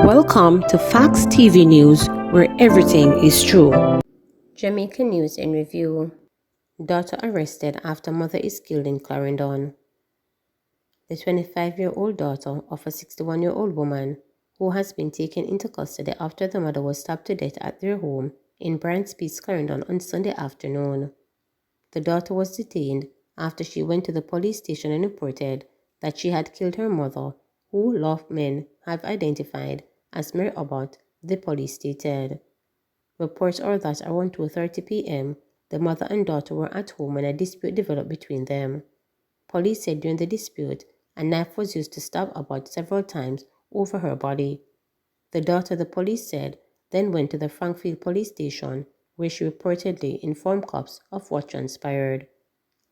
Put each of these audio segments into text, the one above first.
Welcome to Facts TV News, where everything is true. Jamaica News in Review. Daughter arrested after mother is killed in Clarendon. The 25-year-old daughter of a 61-year-old woman who has been taken into custody after the mother was stabbed to death at their home in Bryanspeed, Clarendon on Sunday afternoon. The daughter was detained after she went to the police station and reported that she had killed her mother, who lawmen have identified as Mary Abbott, the police stated. Reports are that around 2:30 p.m., the mother and daughter were at home when a dispute developed between them. Police said during the dispute, a knife was used to stab Abbott several times over her body. The daughter, the police said, then went to the Frankfield police station, where she reportedly informed cops of what transpired.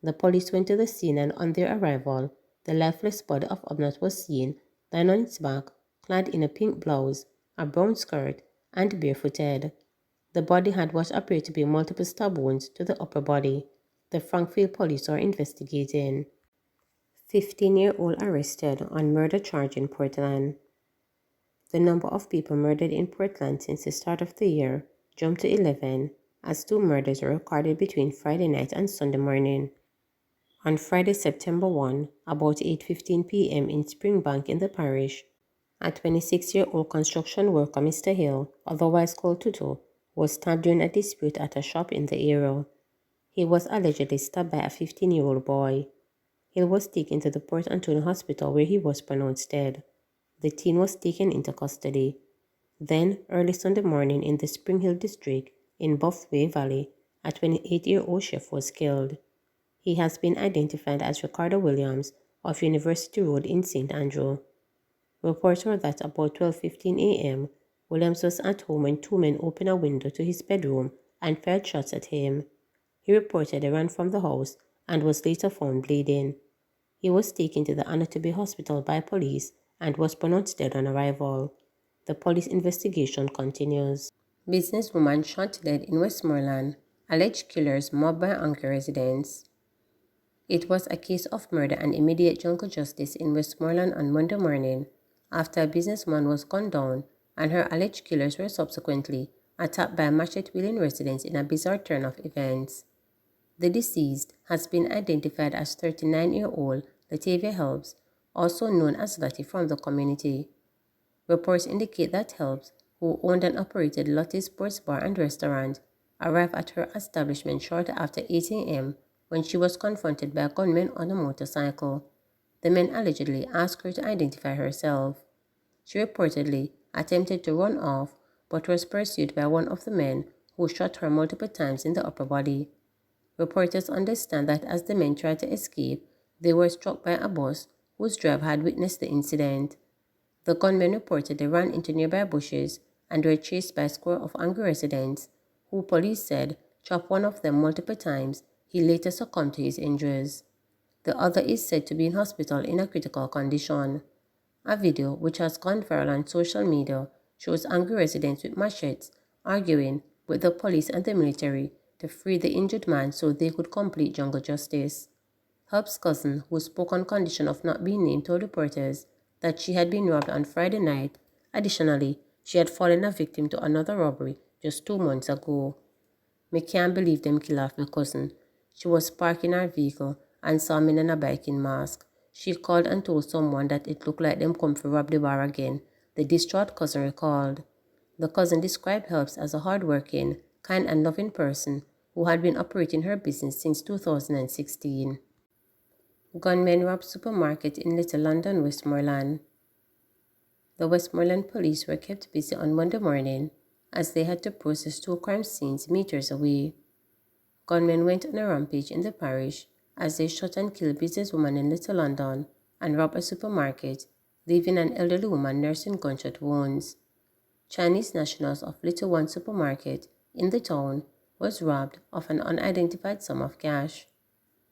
The police went to the scene, and on their arrival, the lifeless body of Abbott was seen, lying on its back, clad in a pink blouse, a brown skirt, and barefooted. The body had what appeared to be multiple stab wounds to the upper body. The Frankfield police are investigating. 15-year-old arrested on murder charge in Portland. The number of people murdered in Portland since the start of the year jumped to 11, as 2 murders were recorded between Friday night and Sunday morning. On Friday, September 1, about 8:15 p.m. in Springbank in the parish, a 26-year-old construction worker, Mr. Hill, otherwise called Tutu, was stabbed during a dispute at a shop in the area. He was allegedly stabbed by a 15-year-old boy. Hill was taken to the Port Antonio Hospital, where he was pronounced dead. The teen was taken into custody. Then, early Sunday morning in the Spring Hill district in Buffway Valley, a 28-year-old chef was killed. He has been identified as Ricardo Williams of University Road in St. Andrew. Reports were that about 12:15 a.m., Williams was at home when 2 men opened a window to his bedroom and fired shots at him. He reportedly ran from the house and was later found bleeding. He was taken to the Anatomy Hospital by police and was pronounced dead on arrival. The police investigation continues. Businesswoman shot dead in Westmoreland. Alleged killers mobbed by angry residents. It was a case of murder and immediate jungle justice in Westmoreland on Monday morning, after a businesswoman was gunned down and her alleged killers were subsequently attacked by machete-wielding residents in a bizarre turn of events. The deceased has been identified as 39-year-old Latavia Helps, also known as Lottie, from the community. Reports indicate that Helps, who owned and operated Lottie's Sports Bar and Restaurant, arrived at her establishment shortly after 8 a.m. when she was confronted by gunmen on a motorcycle. The men allegedly asked her to identify herself. She reportedly attempted to run off, but was pursued by one of the men, who shot her multiple times in the upper body. Reporters understand that as the men tried to escape, they were struck by a bus whose driver had witnessed the incident. The gunmen reportedly ran into nearby bushes and were chased by a score of angry residents, who police said chopped one of them multiple times. He later succumbed to his injuries. The other is said to be in hospital in a critical condition. A video, which has gone viral on social media, shows angry residents with machetes arguing with the police and the military to free the injured man so they could complete jungle justice. Help's cousin, who spoke on condition of not being named, told reporters that she had been robbed on Friday night. Additionally, she had fallen a victim to another robbery just 2 months ago. "Me can't believe them kill off my cousin. She was parking her vehicle and saw me in a biking mask. She called and told someone that it looked like them come to rob the bar again," the distraught cousin recalled. The cousin described Helps as a hard-working, kind and loving person who had been operating her business since 2016. Gunmen robbed supermarket in Little London, Westmoreland. The Westmoreland police were kept busy on Monday morning as they had to process 2 crime scenes meters away. Gunmen went on a rampage in the parish as they shot and killed a businesswoman in Little London and robbed a supermarket, leaving an elderly woman nursing gunshot wounds. Chinese nationals of Little One supermarket in the town was robbed of an unidentified sum of cash.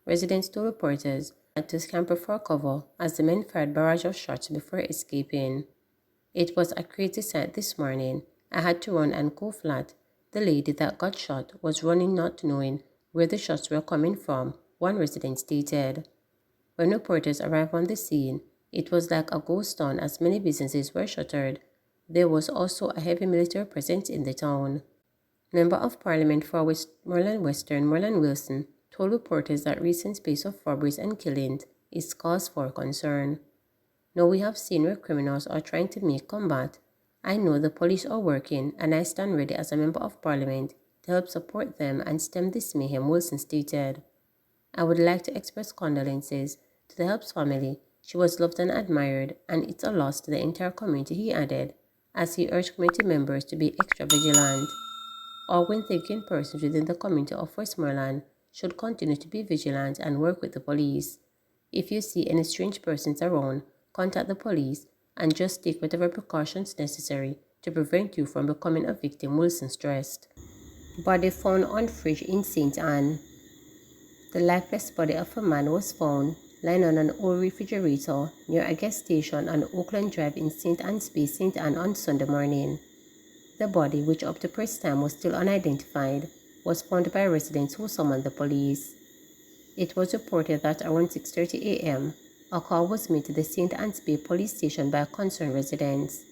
Residents told reporters had to scamper for cover as the men fired barrage of shots before escaping. "It was a crazy sight this morning. I had to run and go flat. The lady that got shot was running not knowing where the shots were coming from," one resident stated. When reporters arrived on the scene, it was like a ghost town as many businesses were shuttered. There was also a heavy military presence in the town. Member of Parliament for Westmoreland Western, Marlon Wilson, told reporters that recent spate of robberies and killings is cause for concern. Now we have seen where criminals are trying to make combat. I know the police are working, and I stand ready as a member of Parliament to help support them and stem this mayhem, Wilson stated. I would like to express condolences to the Helps family. She was loved and admired, and it's a loss to the entire community, he added, as he urged community members to be extra vigilant. All when-thinking persons within the community of Westmoreland should continue to be vigilant and work with the police. If you see any strange persons around, contact the police and just take whatever precautions necessary to prevent you from becoming a victim, Wilson stressed. Body found on fridge in St. Anne. The lifeless body of a man was found lying on an old refrigerator near a gas station on Oakland Drive in St. Anne's Bay, St. Anne on Sunday morning. The body, which up to present time was still unidentified, was found by residents who summoned the police. It was reported that around 6:30 a.m., a call was made to the St. Anne's Bay police station by concerned residents.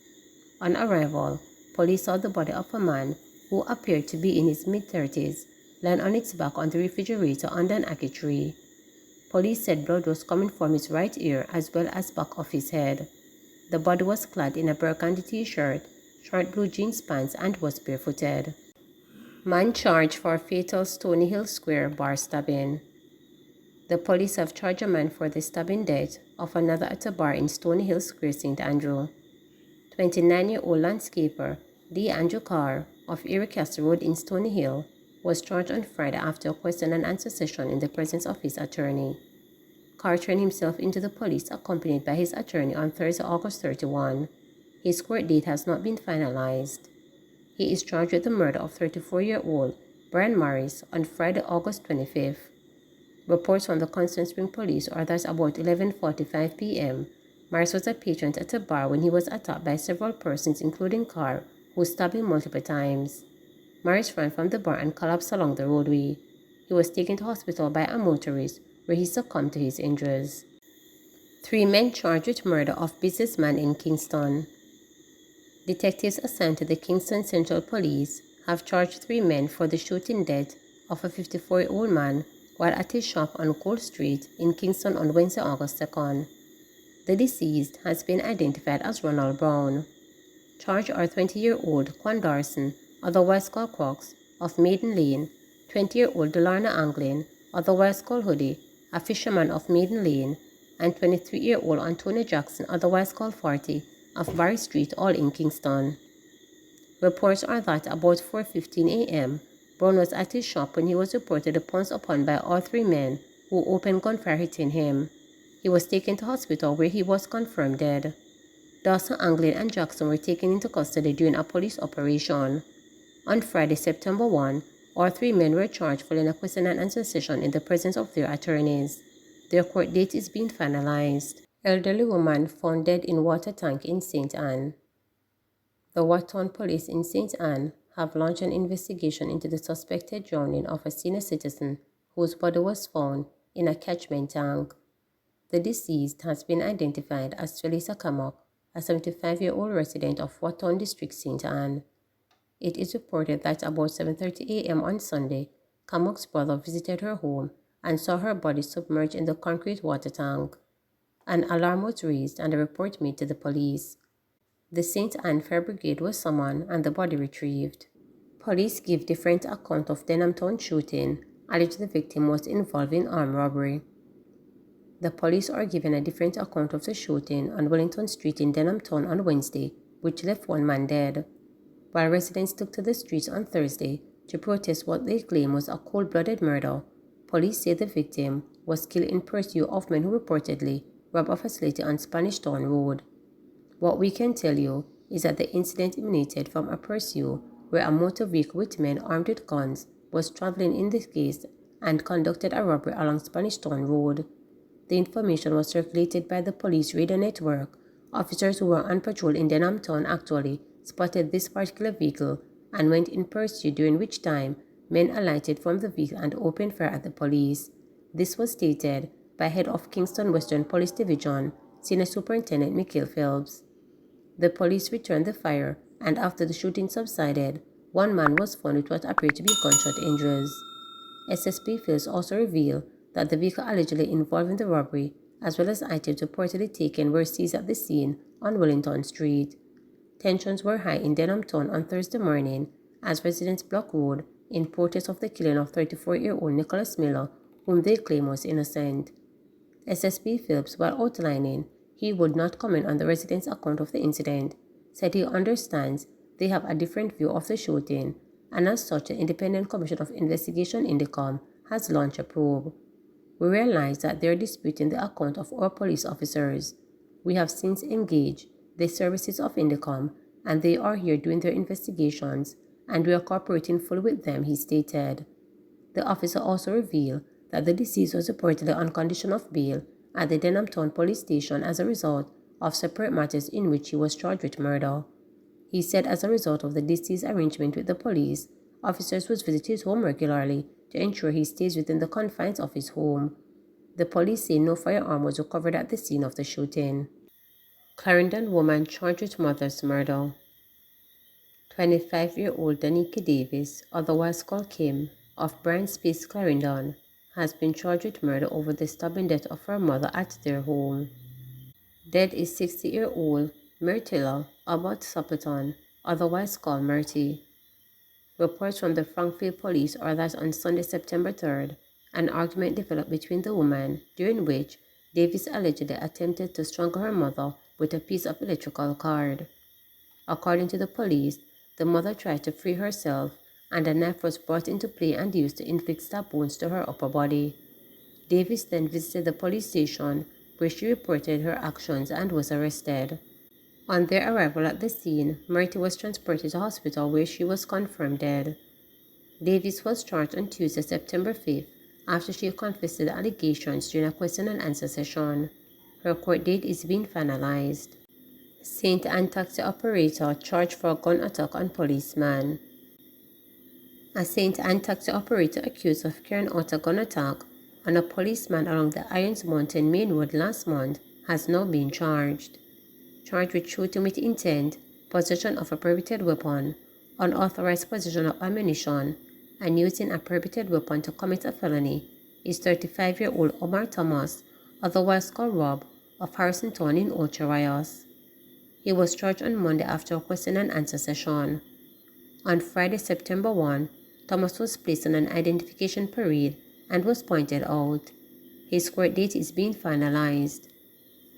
On arrival, police saw the body of a man who appeared to be in his mid-30s, lying on its back on the refrigerator under an ackee tree. Police said blood was coming from his right ear as well as back of his head. The body was clad in a burgundy t-shirt, short blue jeans pants, and was barefooted. Man charged for fatal Stony Hill Square bar stabbing. The police have charged a man for the stabbing death of another at a bar in Stony Hill Square, St. Andrew. 29-year-old landscaper D. Andrew Carr of Ericastle Road in Stony Hill was charged on Friday after a question and answer session in the presence of his attorney. Carr turned himself into the police accompanied by his attorney on Thursday, August 31. His court date has not been finalized. He is charged with the murder of 34-year-old Brian Morris on Friday, August 25th. Reports from the Constant Spring Police are that about 11:45 p.m., Morris was a patron at a bar when he was attacked by several persons, including Carr, who stabbed him multiple times. Morris ran from the bar and collapsed along the roadway. He was taken to hospital by a motorist, where he succumbed to his injuries. 3 men charged with murder of businessman in Kingston. Detectives assigned to the Kingston Central Police have charged 3 men for the shooting death of a 54-year-old man while at his shop on Gold Street in Kingston on Wednesday, August 2nd. The deceased has been identified as Ronald Brown. Charged are 20-year-old Quan Darson, otherwise called Crocs, of Maiden Lane, 20-year-old Delarna Anglin, otherwise called Hoodie, a fisherman of Maiden Lane, and 23-year-old Antonio Jackson, otherwise called 40, of Barry Street, all in Kingston. Reports are that about 4:15 a.m., Brown was at his shop when he was reportedly pounced upon by all 3 men who opened gunfire hitting him. He was taken to hospital where he was confirmed dead. Dawson, Anglin, and Jackson were taken into custody during a police operation. On Friday, September 1, all 3 men were charged following a question and answer session in the presence of their attorneys. Their court date is being finalized. Elderly woman found dead in water tank in St. Anne. The Watton police in St. Anne have launched an investigation into the suspected drowning of a senior citizen whose body was found in a catchment tank. The deceased has been identified as Felisa Kamak, a 75-year-old resident of Watton District, St. Anne. It is reported that about 7:30 a.m. on Sunday, Kamak's brother visited her home and saw her body submerged in the concrete water tank. An alarm was raised and a report made to the police. The St. Anne Fire Brigade was summoned and the body retrieved. Police give different account of Denhamtown shooting, alleged the victim was involved in armed robbery. The police are given a different account of the shooting on Wellington Street in Denhamtown on Wednesday, which left 1 man dead. While residents took to the streets on Thursday to protest what they claim was a cold-blooded murder, police say the victim was killed in pursuit of men who reportedly robbed a facility on Spanish Town Road. What we can tell you is that the incident emanated from a pursuit where a motor vehicle with men armed with guns was traveling in the case and conducted a robbery along Spanish Town Road. The information was circulated by the police radar network. Officers who were on patrol in Denhamtown actually spotted this particular vehicle and went in pursuit, during which time men alighted from the vehicle and opened fire at the police. This was stated by head of Kingston Western Police Division, Senior Superintendent Michael Phelps. The police returned the fire, and after the shooting subsided, one man was found with what appeared to be gunshot injuries. SSP Phillips also revealed that the vehicle allegedly involved in the robbery, as well as items reportedly taken, were seized at the scene on Wellington Street. Tensions were high in Denhamton on Thursday morning as residents blocked road in protest of the killing of 34-year-old Nicholas Miller, whom they claim was innocent. SSP Phillips, while outlining he would not comment on the residents' account of the incident, said he understands they have a different view of the shooting, and as such, the Independent Commission of Investigation Indicom has launched a probe. We realize that they are disputing the account of our police officers. We have since engaged the services of Indicom, and they are here doing their investigations, and we are cooperating fully with them, he stated. The officer also revealed that the deceased was reportedly on condition of bail at the Denhamton police station as a result of separate matters in which he was charged with murder. He said as a result of the deceased's arrangement with the police, officers would visit his home regularly to ensure he stays within the confines of his home. The police say no firearm was recovered at the scene of the shooting. Clarendon woman charged with mother's murder. 25-year-old Danica Davis, otherwise called Kim, of Bryan Space, Clarendon, has been charged with murder over the stubborn death of her mother at their home. Dead is 60-year-old Myrtilla Abbott Suppleton, otherwise called Myrtie. Reports from the Frankfield police are that on Sunday, September 3rd, an argument developed between the women, during which Davis allegedly attempted to strangle her mother with a piece of electrical cord. According to the police, the mother tried to free herself, and a knife was brought into play and used to inflict stab wounds to her upper body. Davis then visited the police station, where she reported her actions and was arrested. On their arrival at the scene, Myrtie was transported to hospital where she was confirmed dead. Davis was charged on Tuesday, September 5th, after she confessed to the allegations during a question and answer session. Her court date is being finalized. St. Anne taxi operator charged for a gun attack on policeman. A St. Anne taxi operator accused of carrying out a gun attack on a policeman along the Irons Mountain Main Road last month has now been charged. Charged with shooting with intent, possession of a prohibited weapon, unauthorized possession of ammunition, and using a prohibited weapon to commit a felony is 35-year-old Omar Thomas, otherwise called Rob, of Harrisontown in Ocho Rios. He was charged on Monday after a question and answer session. On Friday, September 1, Thomas was placed on an identification parade and was pointed out. His court date is being finalized.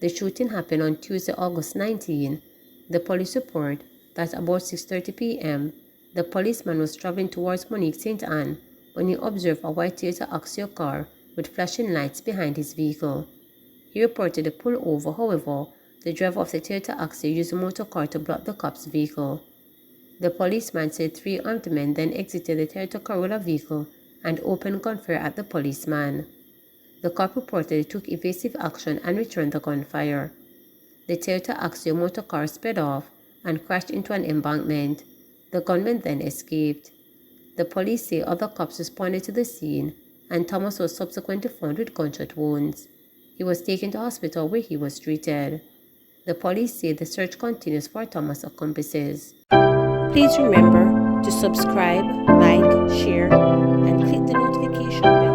The shooting happened on Tuesday, August 19. The police report that about 6:30 p.m., the policeman was traveling towards Monique St. Anne when he observed a white Toyota Axio car with flashing lights behind his vehicle. He reported to pull over, however, the driver of the Toyota Axio used a motor car to block the cop's vehicle. The policeman said 3 armed men then exited the Toyota Corolla vehicle and opened gunfire at the policeman. The cop reportedly took evasive action and returned the gunfire. The Toyota Axio motor car sped off and crashed into an embankment. The gunman then escaped. The police say other cops responded to the scene, and Thomas was subsequently found with gunshot wounds. He was taken to hospital where he was treated. The police say the search continues for Thomas' accomplices. Please remember to subscribe, like, share, and click the notification bell